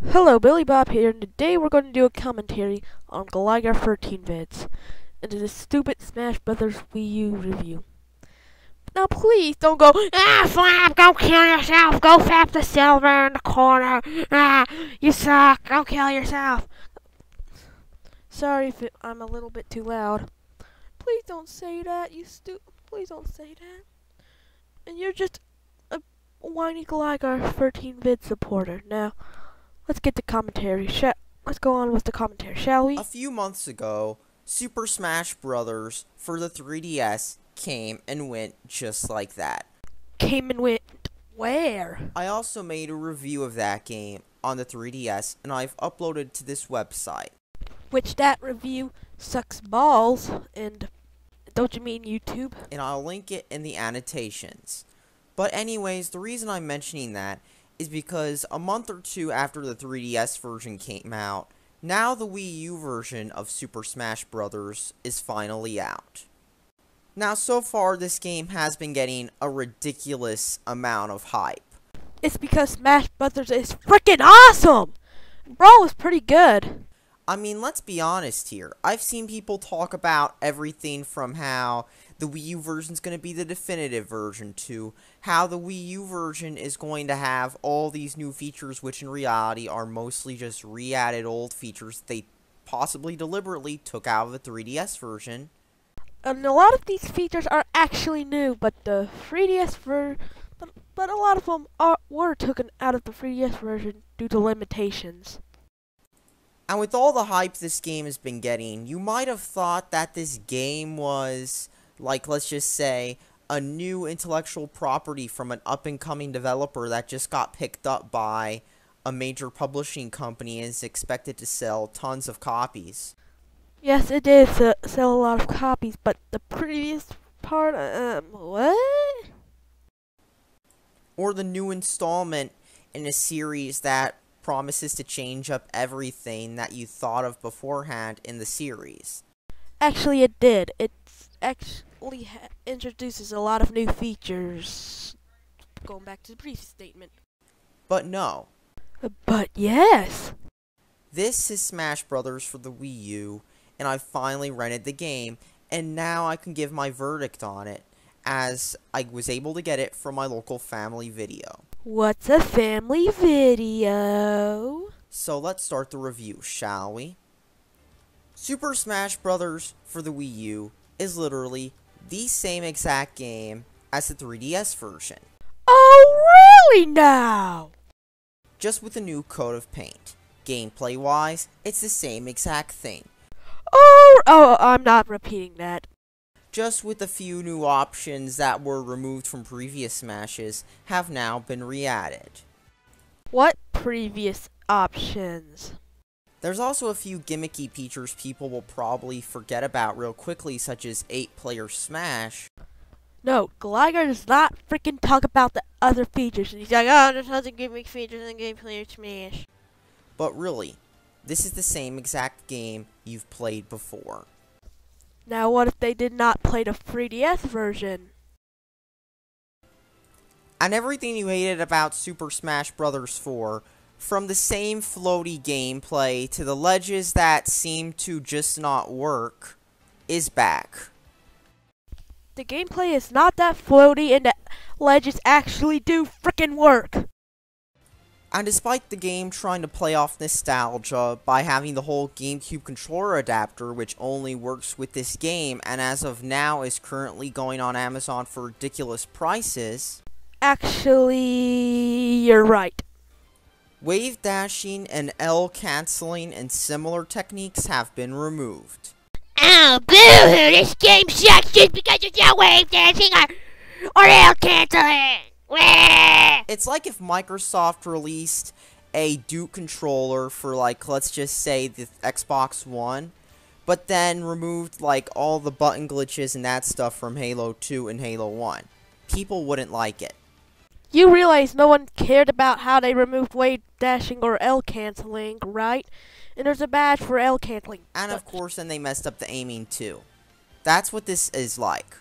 Hello, Billy Bob here, and today we're going to do a commentary on Gligar13vid's and the stupid Smash Brothers Wii U review. Now please don't go, Flap, go kill yourself, go fap the silver in the corner, you suck, go kill yourself. Sorry if I'm a little bit too loud. Please don't say that, please don't say that. And you're just a whiny Gligar13vid supporter. Now, let's get the commentary. Let's go on with the commentary, shall we? A few months ago, Super Smash Bros. For the 3DS came and went just like that. Came and went where? I also made a review of that game on the 3DS, and I've uploaded to this website. Which that review sucks balls, and don't you mean YouTube? And I'll link it in the annotations. But anyways, the reason I'm mentioning that is because a month or two after the 3DS version came out, now the Wii U version of Super Smash Bros. Is finally out. Now, so far, this game has been getting a ridiculous amount of hype. It's because Smash Brothers is freaking awesome! Brawl is pretty good. I mean, let's be honest here. I've seen people talk about everything from how the Wii U version is going to be the definitive version to how the Wii U version is going to have all these new features, which in reality are mostly just re-added old features they possibly deliberately took out of the 3DS version. And a lot of these features are actually new, but the 3DS version, but a lot of them were taken out of the 3DS version due to limitations. And with all the hype this game has been getting, you might have thought that this game was, like, let's just say, a new intellectual property from an up-and-coming developer that just got picked up by a major publishing company and is expected to sell tons of copies. Yes, it did sell a lot of copies, but the previous part, what? Or the new installment in a series that promises to change up everything that you thought of beforehand in the series. Actually, it did. It actually introduces a lot of new features. Going back to the previous statement. But no. But yes. This is Smash Bros. For the Wii U, and I finally rented the game, and now I can give my verdict on it, as I was able to get it from my local family video. What's a family video? So let's start the review, shall we? Super Smash Bros. For the Wii U is literally the same exact game as the 3DS version. Oh, really now? Just with a new coat of paint. Gameplay-wise, it's the same exact thing. Oh, I'm not repeating that. Just with a few new options that were removed from previous Smashes have now been re-added. What previous options? There's also a few gimmicky features people will probably forget about real quickly, such as 8-player Smash. No, Gligar does not freaking talk about the other features. He's like, oh, there's other gimmick features in Gameplay Smash. But really, this is the same exact game you've played before. Now what if they did not play the 3DS version? And everything you hated about Super Smash Bros. 4, from the same floaty gameplay to the ledges that seem to just not work, is back. The gameplay is not that floaty and the ledges actually do frickin' work. And despite the game trying to play off nostalgia by having the whole GameCube controller adapter, which only works with this game and as of now is currently going on Amazon for ridiculous prices. Actually, you're right. Wave dashing and L canceling and similar techniques have been removed. Oh, boo-hoo, this game sucks just because it's not wave dancing or L canceling. It's like if Microsoft released a Duke controller for, like, let's just say the Xbox One, but then removed, like, all the button glitches and that stuff from Halo 2 and Halo 1. People wouldn't like it. You realize no one cared about how they removed wave dashing or L canceling, right? And there's a badge for L canceling. And of course, then they messed up the aiming too. That's what this is like.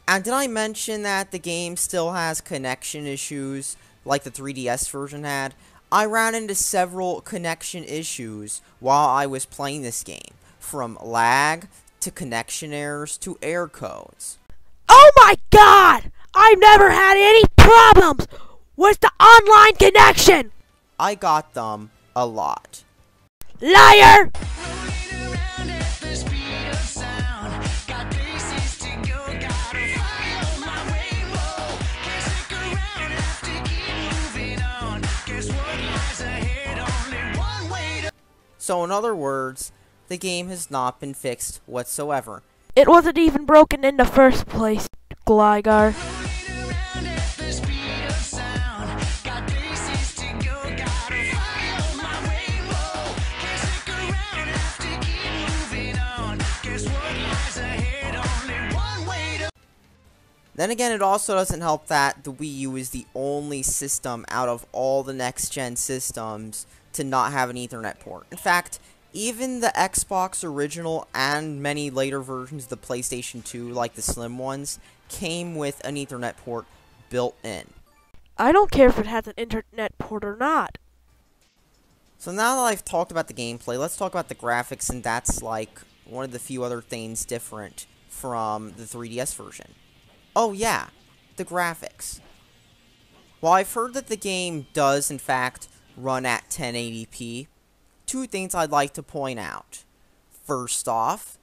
And did I mention that the game still has connection issues like the 3DS version had? I ran into several connection issues while I was playing this game, from lag to connection errors to error codes. Oh my god! I've never had any problems with the online connection! I got them a lot. Liar! So in other words, the game has not been fixed whatsoever. It wasn't even broken in the first place, Gligar. Then again, it also doesn't help that the Wii U is the only system out of all the next-gen systems to not have an Ethernet port. In fact, even the Xbox original and many later versions of the PlayStation 2, like the slim ones, came with an Ethernet port built in. I don't care if it has an internet port or not. So now that I've talked about the gameplay, let's talk about the graphics, and that's like one of the few other things different from the 3DS version. Oh yeah, the graphics. While I've heard that the game does in fact run at 1080p, two things I'd like to point out. First off,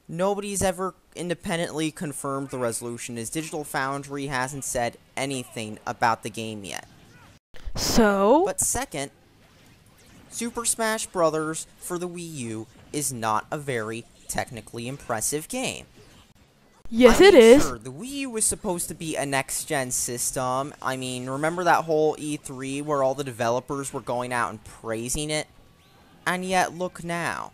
nobody's ever independently confirmed the resolution, as Digital Foundry hasn't said anything about the game yet. So? But second, Super Smash Bros. For the Wii U is not a very technically impressive game. Yes, I mean, it is. Sure, the Wii U was supposed to be a next-gen system. I mean, remember that whole E3 where all the developers were going out and praising it? And yet, look now.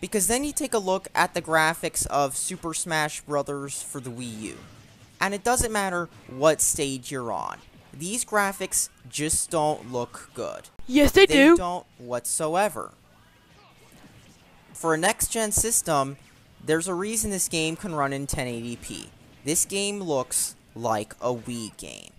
Because then you take a look at the graphics of Super Smash Bros. For the Wii U. And it doesn't matter what stage you're on. These graphics just don't look good. Yes, they do. They don't whatsoever. For a next-gen system, there's a reason this game can run in 1080p. This game looks like a Wii game.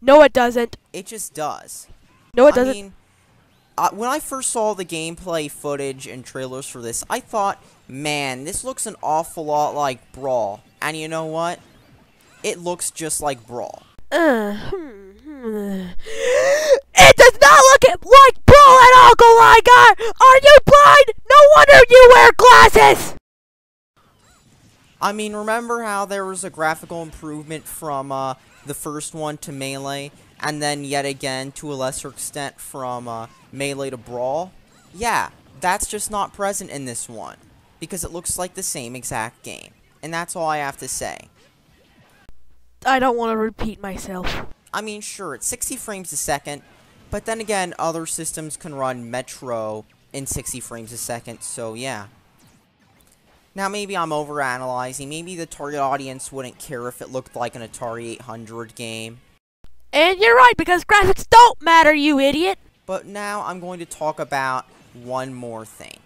No, it doesn't. It just does. No, it doesn't. I mean, when I first saw the gameplay footage and trailers for this, I thought, man, this looks an awful lot like Brawl. And you know what? It looks just like Brawl. It does not look like Brawl at all, Gaygar! Are you blind? No wonder you wear glasses! I mean, remember how there was a graphical improvement from the first one to Melee, and then yet again, to a lesser extent, from Melee to Brawl? Yeah, that's just not present in this one, because it looks like the same exact game. And that's all I have to say. I don't want to repeat myself. I mean, sure, it's 60 frames a second, but then again, other systems can run Metro in 60 frames a second, so yeah. Now, maybe I'm overanalyzing. Maybe the target audience wouldn't care if it looked like an Atari 800 game. And you're right, because graphics don't matter, you idiot! But now I'm going to talk about one more thing.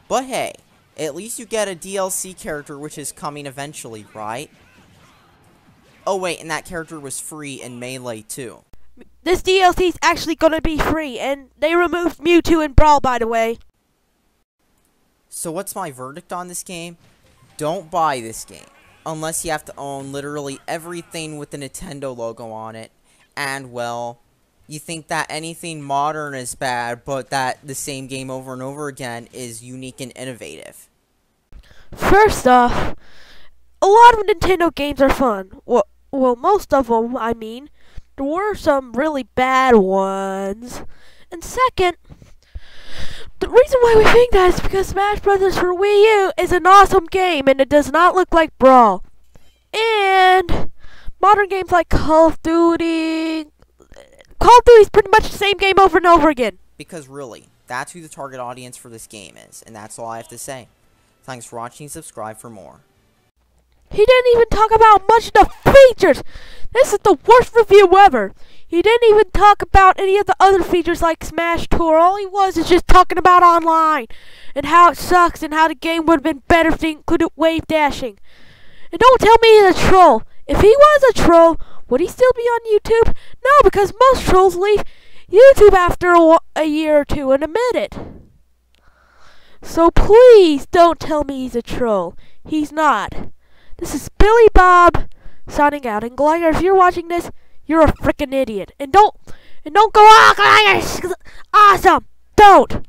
But hey, at least you get a DLC character which is coming eventually, right? Oh wait, and that character was free in Melee too. This DLC's actually gonna be free, and they removed Mewtwo and Brawl, by the way. So what's my verdict on this game? Don't buy this game, unless you have to own literally everything with the Nintendo logo on it, and well, you think that anything modern is bad, but that the same game over and over again is unique and innovative. First off, a lot of Nintendo games are fun. Well, most of them, I mean. There were some really bad ones. And second, The reason why we think that is because Smash Brothers for Wii U is an awesome game and it does not look like Brawl. And modern games like Call of Duty is pretty much the same game over and over again. Because really, that's who the target audience for this game is, and that's all I have to say. Thanks for watching, subscribe for more. He didn't even talk about much of the features. This is the worst review ever. He didn't even talk about any of the other features like Smash Tour. All he was is just talking about online and how it sucks and how the game would have been better if they included wave dashing. And don't tell me he's a troll. If he was a troll, would he still be on YouTube? No, because most trolls leave YouTube after a year or two and admit it. So please don't tell me he's a troll. He's not. This is Billy Bob signing out. And Gligar, if you're watching this, you're a freaking idiot. And don't go, oh, Gligar's awesome. Don't.